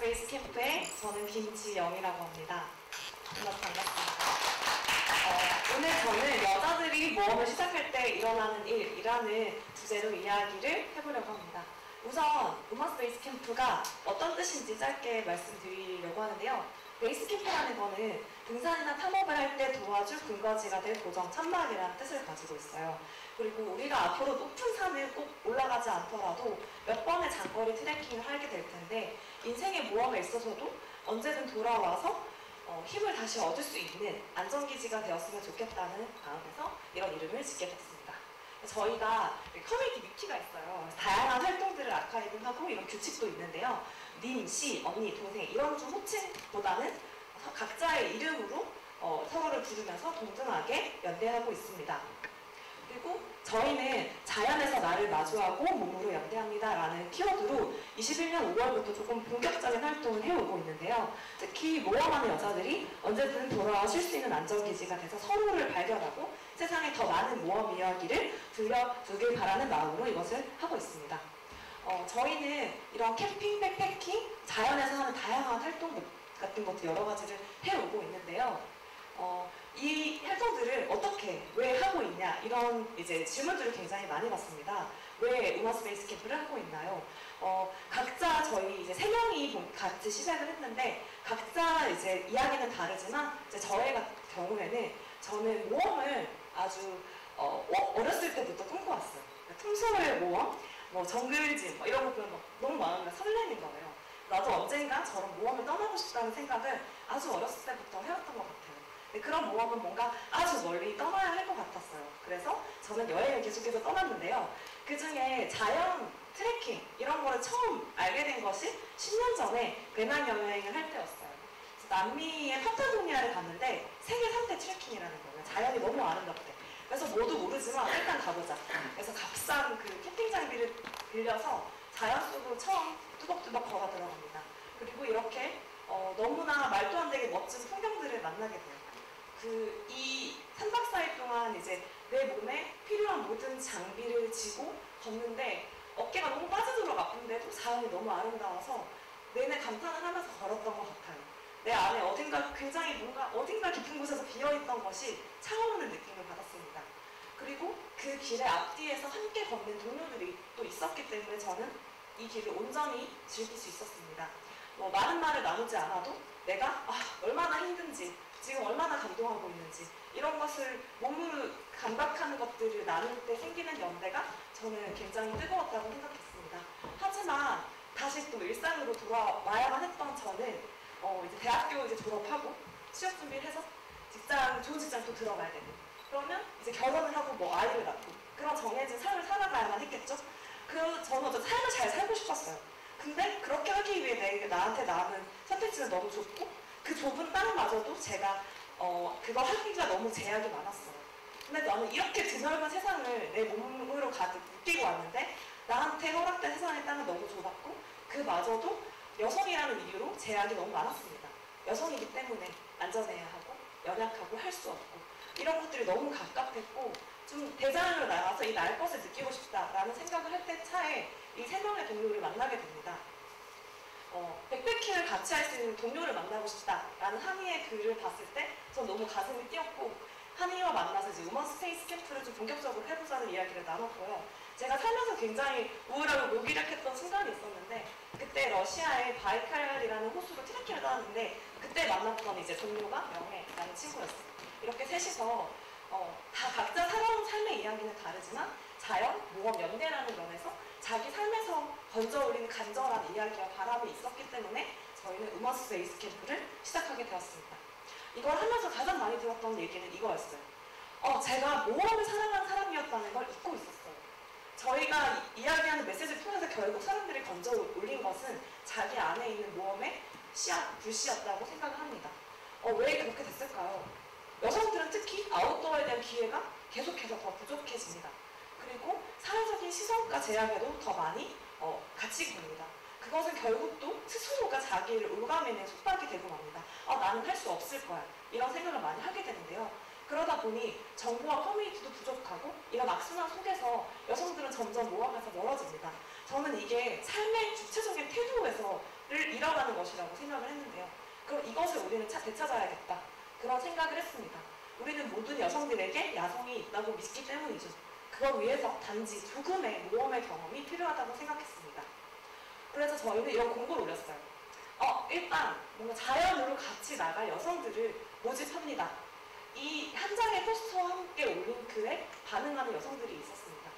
우마스페이스 캠프의 저는 김지영이라고 합니다. 정말 반갑습니다. 오늘 저는 여자들이 모험을 시작할 때 일어나는 일이라는 주제로 이야기를 해보려고 합니다. 우선 우마스페이스 캠프가 어떤 뜻인지 짧게 말씀드리려고 하는데요. 베이스 캠프라는 거는 등산이나 탐험을 할 때 도와줄 근거지가 될 고정 천막이라는 뜻을 가지고 있어요. 그리고 우리가 앞으로 높은 산을 꼭 올라가지 않더라도 몇 번의 장거리 트레킹을 하게 될 텐데 인생의 모험에 있어서도 언제든 돌아와서 힘을 다시 얻을 수 있는 안전기지가 되었으면 좋겠다는 마음에서 이런 이름을 짓게 됐습니다. 저희가 커뮤니티 위키가 있어요. 다양한 활동들을 아카이브하고 이런 규칙도 있는데요. 님, 씨, 언니, 동생 이런 좀 호칭보다는 각자의 이름으로 서로를 부르면서 동등하게 연대하고 있습니다. 그리고 저희는 자연에서 나를 마주하고 몸으로 연대합니다 라는 키워드로 21년 5월부터 조금 본격적인 활동을 해오고 있는데요. 특히 모험하는 여자들이 언제든 돌아와 쉴 수 있는 안전기지가 돼서 서로를 발견하고 세상에 더 많은 모험 이야기를 들려주길 바라는 마음으로 이것을 하고 있습니다. 저희는 이런 캠핑, 백패킹, 자연에서 하는 다양한 활동 같은 것도 여러 가지를 해오고 있는데요. 이 활동들을 어떻게, 왜 하고 있냐 이런 이제 질문들을 굉장히 많이 받습니다. 왜 우마스페이스 캠프를 하고 있나요? 각자 저희 이제 3명이 같이 시작을 했는데 각자 이제 이야기는 다르지만 이제 저의 같은 경우에는 저는 모험을 아주 어렸을 때부터 꿈꿔왔어요. 틈솔 모험, 정글짐 이런 거 보면 너무 마음이 설레는 거예요. 나도 언젠가 저런 모험을 떠나고 싶다는 생각을 아주 어렸을 때부터 해왔던 것 같아요. 그런 모험은 뭔가 아주 멀리 떠나야 할 것 같았어요. 그래서 저는 여행을 계속해서 떠났는데요. 그 중에 자연 트레킹 이런 거를 처음 알게 된 것이 10년 전에 배낭여행을 할 때였어요. 남미의 파타고니아를 갔는데 세계 3대 트레킹이라는 거예요. 자연이 너무 아름답대. 그래서 모두 모르지만 일단 가보자. 그래서 값싼 그 캠핑 장비를 빌려서 자연 속으로 처음 뚜벅뚜벅 걸어 들어갑니다. 그리고 이렇게 너무나 말도 안 되게 멋진 풍경들을 만나게 돼요. 이 3박 4일 동안 이제 내 몸에 필요한 모든 장비를 지고 걷는데 어깨가 너무 빠져들어 아픈데도 자연이 너무 아름다워서 내내 감탄을 하면서 걸었던 것 같아요. 내 안에 어딘가 굉장히 어딘가 깊은 곳에서 비어있던 것이 차오르는 느낌을 받았습니다. 그리고 그 길의 앞뒤에서 함께 걷는 동료들이 또 있었기 때문에 저는 이 길을 온전히 즐길 수 있었습니다. 많은 말을 나누지 않아도 내가 얼마나 힘든지 지금 얼마나 감동하고 있는지 이런 것을 몸으로 감각하는 것들을 나눌 때 생기는 연대가 저는 굉장히 뜨거웠다고 생각했습니다. 하지만 다시 또 일상으로 돌아와야만 했던 저는 이제 대학교 졸업하고 취업 준비를 해서 좋은 직장 또 들어가야 되고 그러면 이제 결혼을 하고 아이를 낳고 그런 정해진 삶을 살아가야만 했겠죠. 저는 어떤 삶을 잘 살고 싶었어요. 근데 그렇게 하기 위해 나한테 남은 선택지는 너무 좁고 그 좁은 땅마저도 제가 그거 하기가 너무 제약이 많았어요. 근데 나는 이렇게 드넓은 세상을 내 몸으로 가득 느끼고 왔는데 나한테 허락된 세상의 땅은 너무 좁았고 그마저도 여성이라는 이유로 제약이 너무 많았습니다. 여성이기 때문에 안전해야 하고 연약하고 할 수 없고 이런 것들이 너무 갑갑했고 좀 대자연으로 나가서 이 나의 것을 느끼고 싶다라는 생각을 할 때 차에 이 3명의 동료를 만나게 됩니다. 백패킹을 같이 할 수 있는 동료를 만나고 싶다라는 한이의 글을 봤을 때 전 너무 가슴이 뛰었고 한이와 만나서 이제 우마스페이스 캠프를 좀 본격적으로 해보자는 이야기를 나눴고요. 제가 살면서 굉장히 우울하고 무기력했던 순간이 있었는데 그때 러시아의 바이칼이라는 호수로 트레킹을 떠났는데 그때 만났던 이제 동료가 명혜라는 친구였어요. 이렇게 셋이서 다 각자 살아온 삶의 이야기는 다르지만 자연, 모험, 연대라는 면에서 자기 삶에서 번져올리는 간절한 이야기와 바람이 있었기 때문에 저희는 우마스페이스 캠프를 시작하게 되었습니다. 이걸 하면서 가장 많이 들었던 얘기는 이거였어요. 제가 모험을 사랑하는 사람이었다는 걸 잊고 있었어요. 저희가 이야기하는 메시지를 통해서 결국 사람들이 건져 올린 것은 자기 안에 있는 모험의 씨앗, 불씨였다고 생각을 합니다. 왜 그렇게 됐을까요? 여성들은 특히 아웃도어에 대한 기회가 계속해서 더 부족해집니다. 그리고 사회적인 시선과 제약에도 더 많이 갇히게 됩니다. 그것은 결국 또 스스로가 자기를 올가매는 속박이 되고 맙니다. 나는 할 수 없을 거야. 이런 생각을 많이 하게 되는데요. 그러다 보니 정보와 커뮤니티도 부족하고 이런 악순환 속에서 여성들은 점점 모험에서 멀어집니다. 저는 이게 삶의 주체적인 태도에서 잃어가는 것이라고 생각을 했는데요. 그럼 이것을 우리는 되찾아야겠다. 그런 생각을 했습니다. 우리는 모든 여성들에게 야성이 있다고 믿기 때문이죠. 그걸 위해서 단지 조금의 모험의 경험이 필요하다고 생각했습니다. 그래서 저희는 이런 공고를 올렸어요. 일단 뭔가 자연으로 같이 나갈 여성들을 모집합니다. 이 한 장의 포스터와 함께 올린 글에 반응하는 여성들이 있었습니다.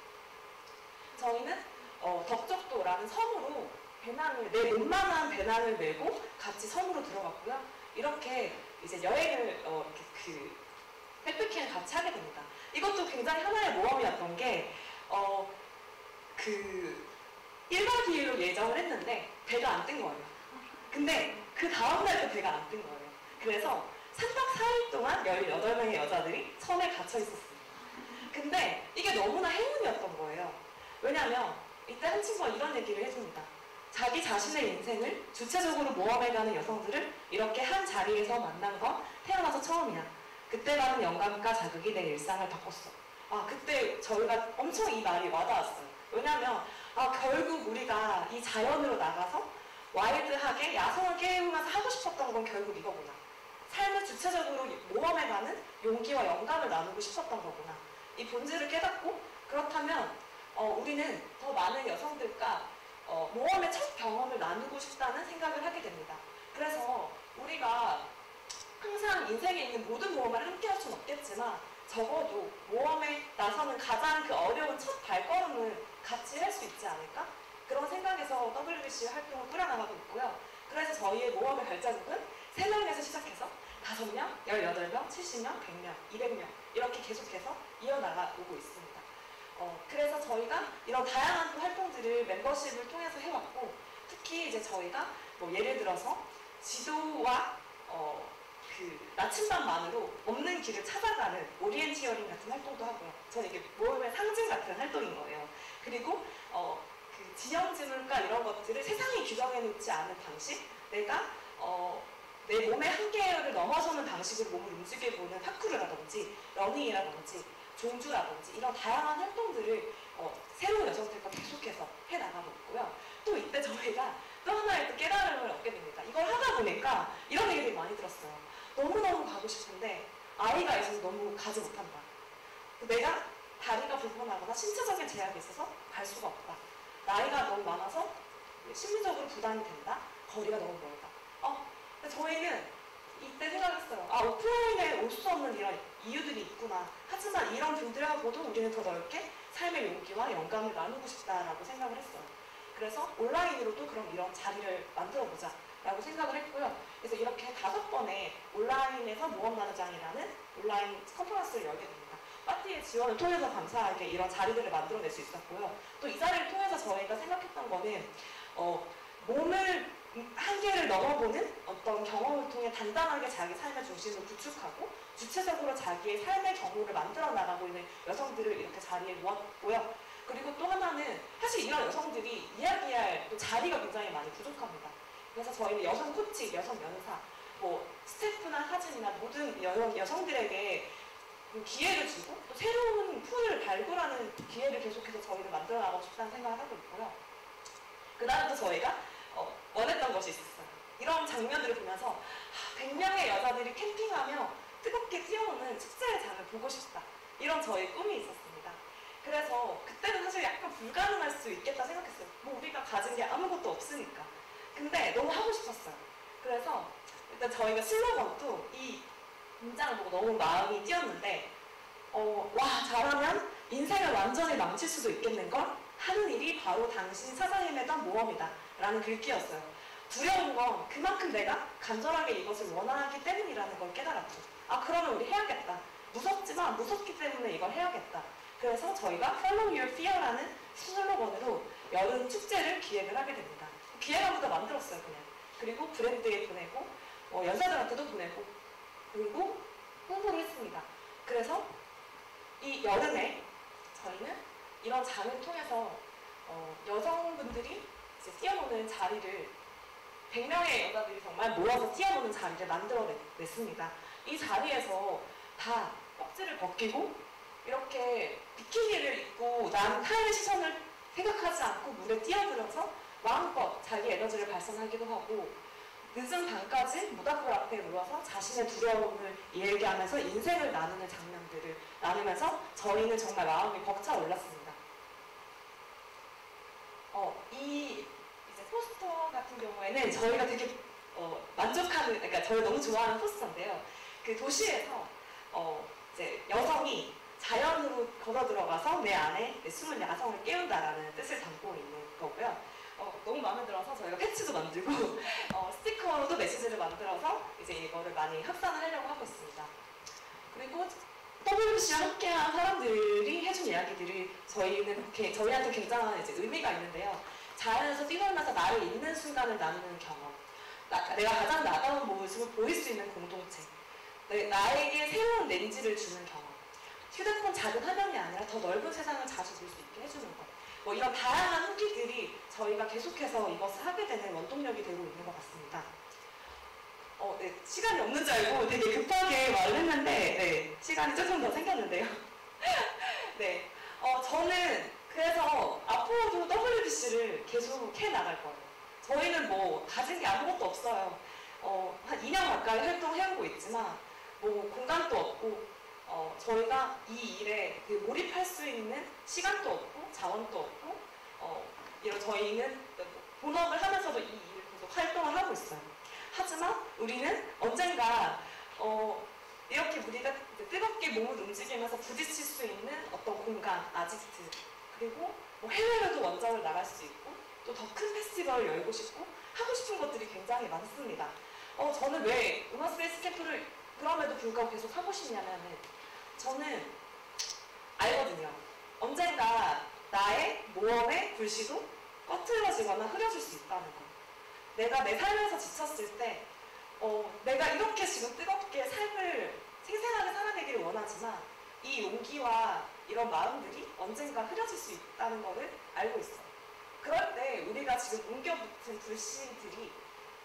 저희는 덕적도라는 섬으로 내 몸만한 배낭을 메고 같이 섬으로 들어갔고요. 이렇게 이제 여행을 백패킹을 같이 하게 됩니다. 이것도 굉장히 하나의 모험이었던 게 1박 2일로 예정을 했는데 배가 안 뜬 거예요. 근데 그 다음날도 배가 안 뜬 거예요. 그래서 3박 4일 동안 18명의 여자들이 섬에 갇혀 있었습니다. 근데 이게 너무나 행운이었던 거예요. 왜냐하면 이때 한 친구가 이런 얘기를 해줍니다. 자기 자신의 인생을 주체적으로 모험해가는 여성들을 이렇게 한 자리에서 만난 건 태어나서 처음이야. 그때 받은 영감과 자극이 내 일상을 바꿨어. 그때 저희가 엄청 이 말이 와닿았어요. 왜냐하면 결국 우리가 이 자연으로 나가서 와일드하게 야성을 깨우면서 하고 싶었던 건 결국 이거구나. 삶을 주체적으로 모험해가는 용기와 영감을 나누고 싶었던 거구나. 이 본질을 깨닫고 그렇다면 우리는 더 많은 여성들과 모험의 첫 경험을 나누고 싶다는 생각을 하게 됩니다. 그래서 우리가 항상 인생에 있는 모든 모험을 함께 할 수는 없겠지만 적어도 모험에 나서는 가장 어려운 첫 발걸음을 같이 할 수 있지 않을까? 그런 생각에서 WBC 활동을 꾸려나가고 있고요. 그래서 저희의 모험의 발자국은 3명에서 시작해서 5명, 18명, 70명, 100명, 200명 이렇게 계속해서 이어나가고 있습니다. 그래서 저희가 이런 다양한 또 활동들을 멤버십을 통해서 해왔고 특히 이제 저희가 예를 들어서 지도와 나침반만으로 없는 길을 찾아가는 오리엔티어링 같은 활동도 하고요. 저는 이게 모험의 상징 같은 활동인 거예요. 그리고 지형지물과 이런 것들을 세상이 규정해놓지 않은 방식, 내가 내 몸의 한계를 넘어서는 방식으로 몸을 움직여보는 파쿠르라든지 러닝이라든지 종주라든지 이런 다양한 활동들을 새로운 여성들과 계속해서 해나가고 있고요. 또 이때 저희가 또 하나의 또 깨달음을 얻게 됩니다. 이걸 하다 보니까 이런 얘기를 많이 들었어요. 너무너무 가고 싶은데 아이가 있어서 너무 가지 못한다. 내가 다리가 불편하거나 신체적인 제약이 있어서 갈 수가 없다. 나이가 너무 많아서 심리적으로 부담이 된다. 거리가 너무 멀다. 저희는 이때 생각했어요. 오프라인에 올 수 없는 이런 이유들이 있구나. 하지만 이런 분들하고도 우리는 더 넓게 삶의 용기와 영감을 나누고 싶다라고 생각을 했어요. 그래서 온라인으로도 그럼 이런 자리를 만들어보자 라고 생각을 했고요. 그래서 이렇게 5번의 온라인에서 모험나누장이라는 온라인 컨퍼런스를 열게 됩니다. 파티의 지원을 통해서 감사하게 이런 자리들을 만들어낼 수 있었고요. 또 이 자리를 통해서 저희가 생각했던 거는 몸을 한계를 넘어보는 어떤 경험을 통해 단단하게 자기 삶의 중심을 구축하고 주체적으로 자기의 삶의 경로를 만들어 나가고 있는 여성들을 이렇게 자리에 모았고요. 그리고 또 하나는 사실 이런 여성들이 이야기할 또 자리가 굉장히 많이 부족합니다. 그래서 저희는 여성 코치, 여성 연사, 스태프나 사진이나 모든 여성들에게 기회를 주고 또 새로운 풀을 발굴하는 기회를 계속해서 저희는 만들어 나가고 싶다는 생각을 하고 있고요. 그 다음에 또 저희가 원했던 것이 있었어요. 이런 장면들을 보면서 100명의 여자들이 캠핑하며 뜨겁게 뛰어오는 축제의 장을 보고 싶다. 이런 저희 꿈이 있었습니다. 그래서 그때는 사실 약간 불가능할 수 있겠다 생각했어요. 우리가 가진 게 아무것도 없으니까. 근데 너무 하고 싶었어요. 그래서 일단 저희가 슬로건도 이 문장을 보고 너무 마음이 뛰었는데 잘하면 인생을 완전히 망칠 수도 있겠는걸? 하는 일이 바로 당신이 찾아 헤매던 모험이다 라는 글귀였어요. 두려운 건 그만큼 내가 간절하게 이것을 원하기 때문이라는 걸 깨달았죠. 그러면 우리 해야겠다. 무섭지만 무섭기 때문에 이걸 해야겠다. 그래서 저희가 Follow Your Fear라는 슬로건으로 여름 축제를 기획을 하게 됩니다. 기획안부터 만들었어요, 그냥. 그리고 브랜드에 보내고 연사들한테도 보내고 그리고 홍보를 했습니다. 그래서 이 여름에 저희는 이런 장을 통해서 여성분들이 이제 뛰어노는 자리를 100명의 여자들이 정말 모여서 뛰어노는 자리를 만들어냈습니다. 이 자리에서 다 껍질을 벗기고 이렇게 비키니를 입고 타인의 시선을 생각하지 않고 물에 뛰어들어서 마음껏 자기 에너지를 발산하기도 하고 늦은 밤까지 모닥불 앞에 누워서 자신의 두려움을 얘기하면서 인생을 나누는 장면들을 나누면서 저희는 정말 마음이 벅차올랐습니다. 이 이제 포스터 같은 경우에는 저희가 되게 만족하는, 그러니까 저희가 너무 좋아하는 포스터인데요. 그 도시에서 이제 여성이 자연으로 걸어 들어가서 내 안에 숨은 야성을 깨운다라는 뜻을 담고 있는 거고요. 너무 마음에 들어서 저희가 패치도 만들고 스티커로도 메시지를 만들어서 이제 이거를 많이 확산을 하려고 하고 있습니다. 그리고 WBC와 함께한 사람들이 해준 이야기들이 저희한테 굉장한 이제 의미가 있는데요. 자연에서 뛰놀면서 나를 잊는 순간을 나누는 경험, 내가 가장 나다운 모습을 보일 수 있는 공동체, 나에게 새로운 렌즈를 주는 경험, 휴대폰 작은 화면이 아니라 더 넓은 세상을 자주 볼 수 있게 해주는 것, 이런 다양한 후기들이 저희가 계속해서 이것을 하게 되는 원동력이 되고 있는 것 같습니다. 네, 시간이 없는 줄 알고 되게 급하게 말을 했는데 네, 시간이 조금 더 생겼는데요. 네, 저는 그래서 앞으로도 WBC를 계속 해나갈 거예요. 저희는 뭐 가진 게 아무것도 없어요. 한 2년 가까이 활동해오고 있지만 뭐 공간도 없고 저희가 이 일에 몰입할 수 있는 시간도 없고 자원도 없고 이런 저희는 본업을 하면서도 이 일을 계속 활동을 하고 있어요. 하지만 우리는 언젠가 이렇게 우리가 뜨겁게 몸을 움직이면서 부딪힐 수 있는 어떤 공간, 아지트, 그리고 뭐 해외로도 원정을 나갈 수 있고 또 더 큰 페스티벌을 열고 싶고 하고 싶은 것들이 굉장히 많습니다. 저는 왜 음악스페이스 캠프를 그럼에도 불구하고 계속 하고 싶냐면은 저는 알거든요. 언젠가 나의 모험의 불씨도 꺼트러지거나 흐려질 수 있다는 거. 내가 내 삶에서 지쳤을 때 내가 이렇게 지금 뜨겁게 삶을 생생하게 살아내기를 원하지만 이 용기와 이런 마음들이 언젠가 흐려질 수 있다는 것을 알고 있어요. 그럴 때 우리가 지금 옮겨붙은 불씨들이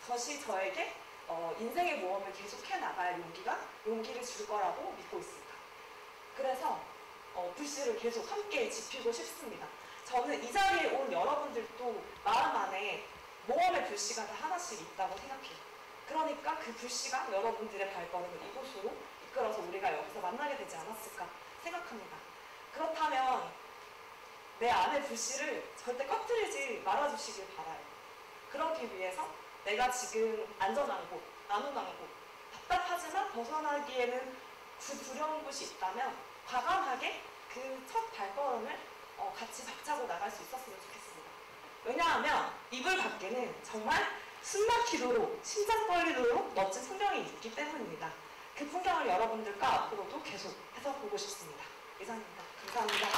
다시 저에게 인생의 모험을 계속해 나갈 용기를 줄 거라고 믿고 있습니다. 그래서 불씨를 계속 함께 지피고 싶습니다. 저는 이 자리에 온 여러분들도 마음 안에 모험의 불씨가 다 하나씩 있다고 생각해요. 그러니까 그 불씨가 여러분들의 발걸음을 이곳으로 이끌어서 우리가 여기서 만나게 되지 않았을까 생각합니다. 그렇다면 내 안의 불씨를 절대 꺼뜨리지 말아주시길 바라요. 그러기 위해서 내가 지금 안전한 곳, 안온한 곳, 답답하지만 벗어나기에는 두려운 곳이 있다면 과감하게 그 첫 발걸음을 같이 박차고 나갈 수 있었으면 좋겠습니다. 왜냐하면 이불 밖에는 정말 숨막히도록 심장 떨리도록 멋진 풍경이 있기 때문입니다. 그 풍경을 여러분들과 앞으로도 계속 해서 보고 싶습니다. 이상입니다. 감사합니다.